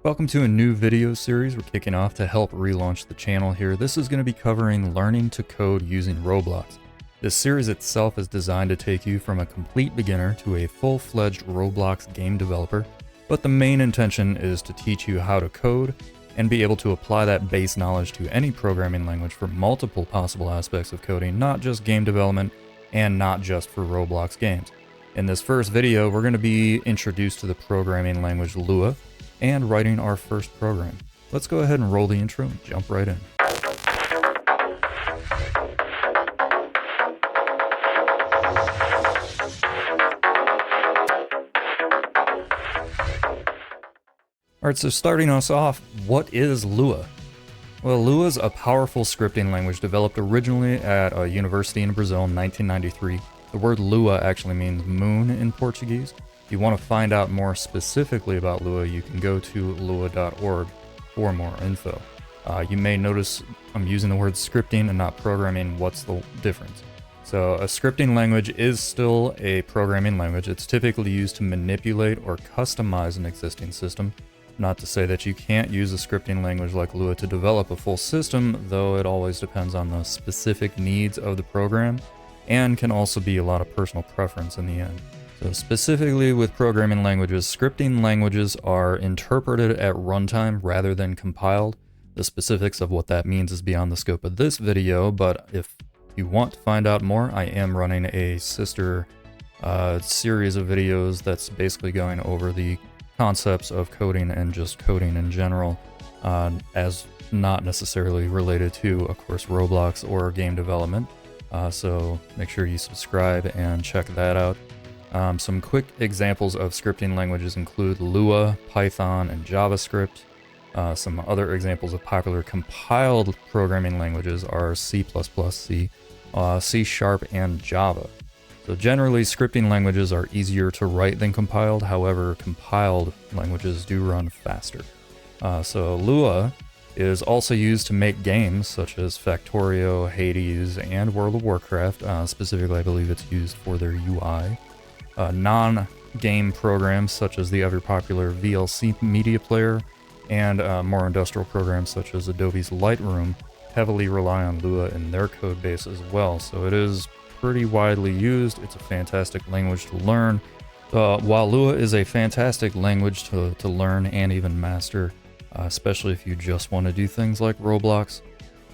Welcome to a new video series we're kicking off to help relaunch the channel here. This is going to be covering learning to code using Roblox. This series itself is designed to take you from a complete beginner to a full-fledged Roblox game developer, but the main intention is to teach you how to code and be able to apply that base knowledge to any programming language for multiple possible aspects of coding, not just game development and not just for Roblox games. In this first video, we're going to be introduced to the programming language Lua and writing our first program. Let's go ahead and roll the intro and jump right in. Alright, so starting us off, what is Lua? Well, Lua is a powerful scripting language developed originally at a university in Brazil in 1993. The word Lua actually means moon in Portuguese. If you want to find out more specifically about Lua, you can go to lua.org for more info. You may notice I'm using the word scripting and not programming. What's the difference? So a scripting language is still a programming language. It's typically used to manipulate or customize an existing system. Not to say that you can't use a scripting language like Lua to develop a full system, though it always depends on the specific needs of the program and can also be a lot of personal preference in the end. So specifically with programming languages, scripting languages are interpreted at runtime rather than compiled. The specifics of what that means is beyond the scope of this video, but if you want to find out more, I am running a sister series of videos that's basically going over the concepts of coding and just coding in general, as not necessarily related to, of course, Roblox or game development. So make sure you subscribe and check that out. Some quick examples of scripting languages include Lua, Python, and JavaScript. Some other examples of popular compiled programming languages are C++, C, C#, and Java. So generally, scripting languages are easier to write than compiled. However, compiled languages do run faster. So Lua is also used to make games such as Factorio, Hades, and World of Warcraft. Specifically, I believe it's used for their UI. Non-game programs such as the ever popular VLC media player and more industrial programs such as Adobe's Lightroom heavily rely on Lua in their code base as well. So it is pretty widely used. It's a fantastic language to learn. While Lua is a fantastic language to learn and even master, especially if you just want to do things like Roblox,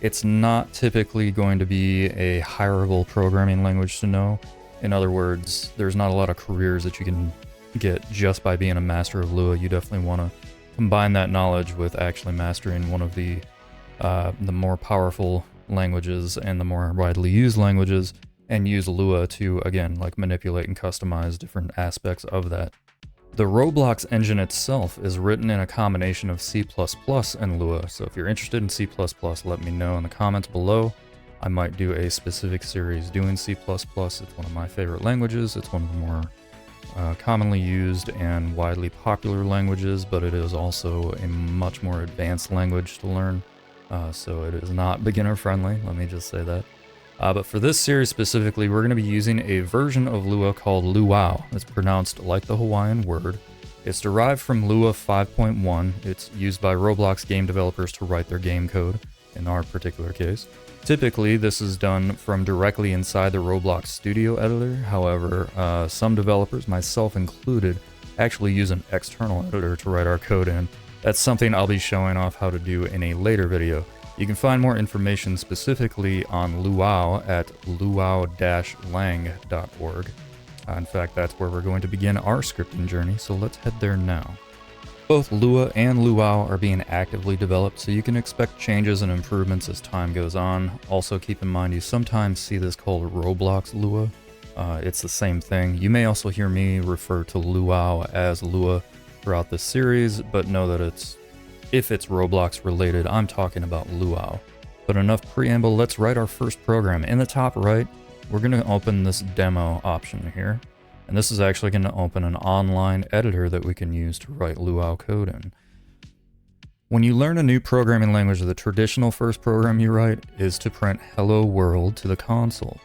it's not typically going to be a hireable programming language to know. In other words, there's not a lot of careers that you can get just by being a master of Lua. You definitely want to combine that knowledge with actually mastering one of the more powerful languages and the more widely used languages, and use Lua to, again, like manipulate and customize different aspects of that. The Roblox engine itself is written in a combination of C++ and Lua, so if you're interested in C++, let me know in the comments below. I might do a specific series doing C++. It's one of my favorite languages. It's one of the more commonly used and widely popular languages, but it is also a much more advanced language to learn, so it is not beginner friendly, let me just say that. But for this series specifically, we're going to be using a version of Lua called Luau. It's pronounced like the Hawaiian word. It's derived from Lua 5.1. It's used by Roblox game developers to write their game code, in our particular case. Typically, this is done from directly inside the Roblox Studio editor. However, some developers, myself included, actually use an external editor to write our code in. That's something I'll be showing off how to do in a later video. You can find more information specifically on Luau at luau-lang.org. In fact, that's where we're going to begin our scripting journey, so let's head there now. Both Lua and Luau are being actively developed, so you can expect changes and improvements as time goes on. Also keep in mind you sometimes see this called Roblox Lua. It's the same thing. You may also hear me refer to Luau as Lua throughout this series, but know that if it's Roblox related, I'm talking about Luau. But enough preamble, let's write our first program. In the top right, we're going to open this demo option here. And this is actually going to open an online editor that we can use to write Luau code in. When you learn a new programming language, the traditional first program you write is to print hello world to the console.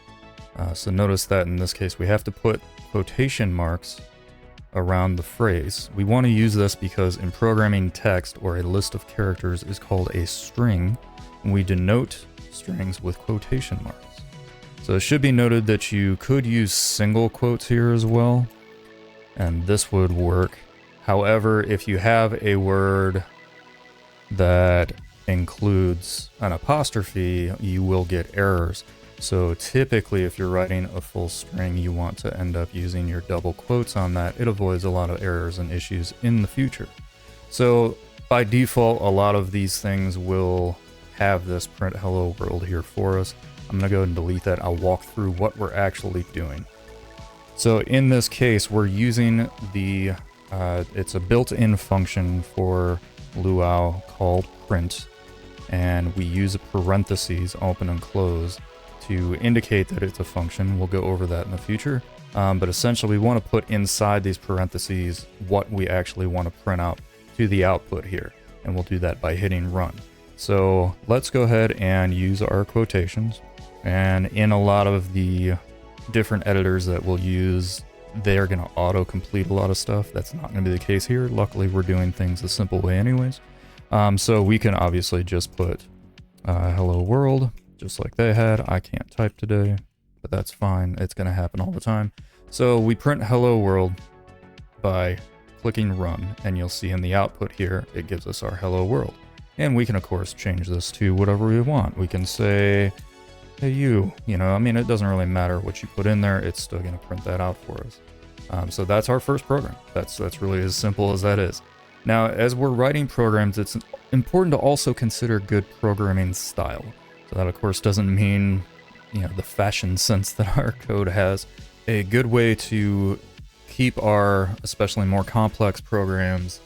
So notice that in this case, we have to put quotation marks around the phrase. We want to use this because in programming text or a list of characters is called a string. We denote strings with quotation marks. So it should be noted that you could use single quotes here as well, and this would work. However, if you have a word that includes an apostrophe, you will get errors. So typically, if you're writing a full string, you want to end up using your double quotes on that. It avoids a lot of errors and issues in the future. So by default, a lot of these things will have this print hello world here for us. I'm gonna go ahead and delete that. I'll walk through what we're actually doing. So in this case, we're using the, it's a built-in function for Luau called print, and we use a parentheses, open and close, to indicate that it's a function. We'll go over that in the future. But essentially we want to put inside these parentheses what we actually want to print out to the output here. And we'll do that by hitting run. So let's go ahead and use our quotations. And in a lot of the different editors that we'll use, they're going to auto-complete a lot of stuff. That's not going to be the case here. Luckily, we're doing things the simple way anyways. So we can obviously just put hello world, just like they had. I can't type today, but that's fine. It's going to happen all the time. So we print hello world by clicking run, and you'll see in the output here, it gives us our hello world. And we can, of course, change this to whatever we want. We can say, hey, you know, I mean, it doesn't really matter what you put in there. It's still going to print that out for us. So that's our first program. That's really as simple as that is. Now, as we're writing programs, it's important to also consider good programming style. So that, of course, doesn't mean, you know, the fashion sense that our code has. A good way to keep our, especially more complex programs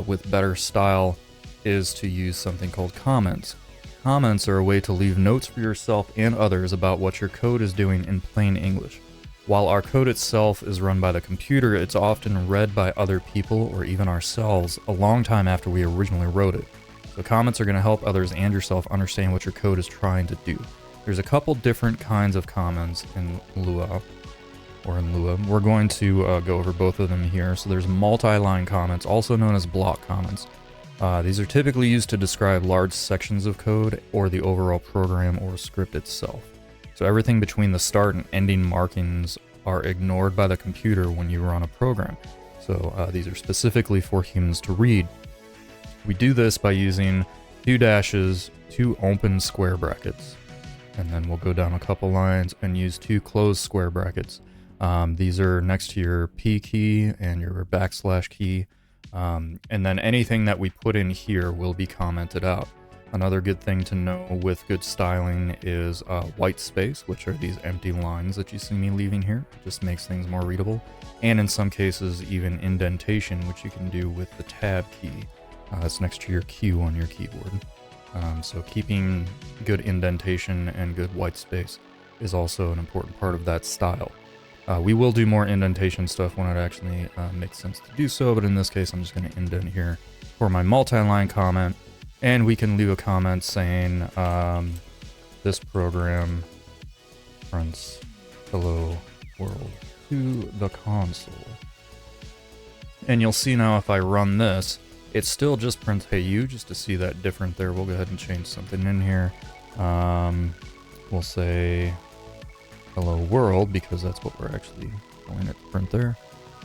with better style is to use something called comments. Comments are a way to leave notes for yourself and others about what your code is doing in plain English. While our code itself is run by the computer, it's often read by other people or even ourselves a long time after we originally wrote it. So comments are going to help others and yourself understand what your code is trying to do. There's a couple different kinds of comments in Luau, or in Lua. We're going to go over both of them here. So there's multi-line comments, also known as block comments. These are typically used to describe large sections of code or the overall program or script itself. So everything between the start and ending markings are ignored by the computer when you run a program. So these are specifically for humans to read. We do this by using 2 dashes, 2 open square brackets, and then we'll go down a couple lines and use 2 closed square brackets. These are next to your P key and your backslash key. And then anything that we put in here will be commented out. Another good thing to know with good styling is white space, which are these empty lines that you see me leaving here. It just makes things more readable. And in some cases, even indentation, which you can do with the tab key. That's next to your Q on your keyboard. So keeping good indentation and good white space is also an important part of that style. We will do more indentation stuff when it actually makes sense to do so, but in this case, I'm just going to indent here for my multi-line comment. And we can leave a comment saying, this program prints hello world to the console. And you'll see now if I run this, it still just prints hey you, just to see that different there. We'll go ahead and change something in here. We'll say hello world, because that's what we're actually going to print there.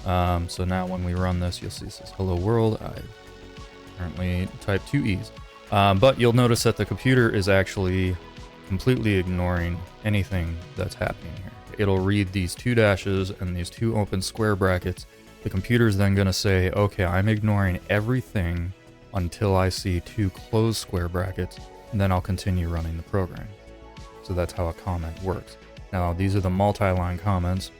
So now when we run this, you'll see it says hello world. I currently type 2 E's. But you'll notice that the computer is actually completely ignoring anything that's happening here. It'll read these 2 dashes and these 2 open square brackets. The computer's then going to say, okay, I'm ignoring everything until I see 2 closed square brackets, and then I'll continue running the program. So that's how a comment works. Now, these are the multi-line comments.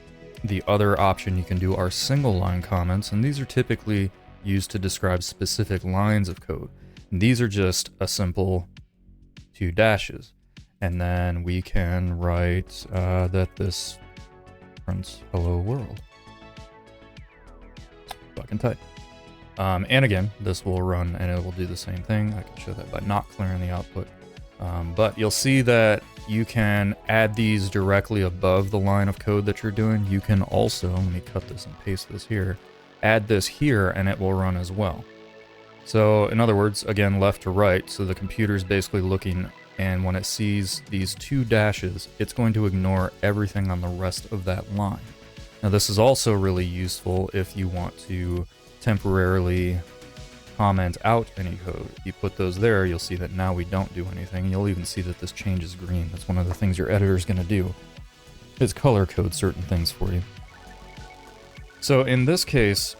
The other option you can do are single-line comments, and these are typically used to describe specific lines of code. And these are just a simple 2 dashes. And then we can write that this prints hello world. So I can type. And again, this will run and it will do the same thing. I can show that by not clearing the output. But you'll see that you can add these directly above the line of code that you're doing. You can also, let me cut this and paste this here. add this here and it will run as well. So in other words, again, left to right, so the computer's basically looking, and when it sees these 2 dashes, it's going to ignore everything on the rest of that line. Now this is also really useful if you want to temporarily comment out any code. If you put those there, you'll see that now we don't do anything. You'll even see that this changes green. That's one of the things your editor is going to do, is color code certain things for you. So in this case,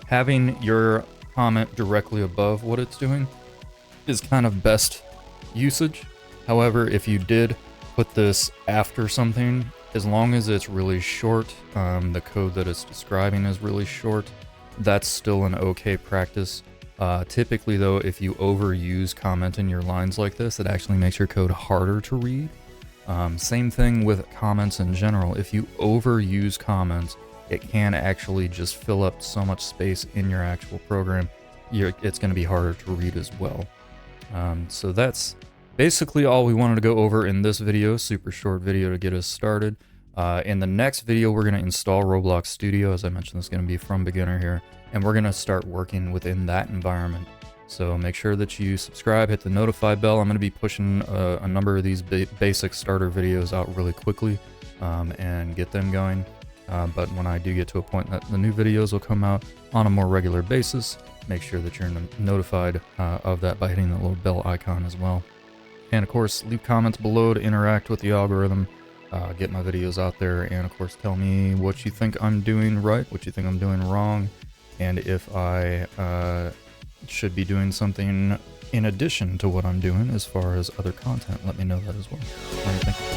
having your comment directly above what it's doing is kind of best usage. However, if you did put this after something, as long as it's really short, the code that it's describing is really short, that's still an okay practice. Typically though, if you overuse comment in your lines like this, it actually makes your code harder to read. Same thing with comments in general. If you overuse comments, it can actually just fill up so much space in your actual program. It's going to be harder to read as well. So that's basically all we wanted to go over in this video, super short video to get us started. In the next video, we're going to install Roblox Studio. As I mentioned, this is going to be from beginner here, and we're going to start working within that environment. So make sure that you subscribe, hit the notify bell. I'm going to be pushing a number of these basic starter videos out really quickly and get them going. But when I do get to a point that the new videos will come out on a more regular basis, make sure that you're notified of that by hitting the little bell icon as well. And of course, leave comments below to interact with the algorithm, get my videos out there, and of course tell me what you think I'm doing right, what you think I'm doing wrong, and if I should be doing something in addition to what I'm doing as far as other content. Let me know that as well. All right, thank you.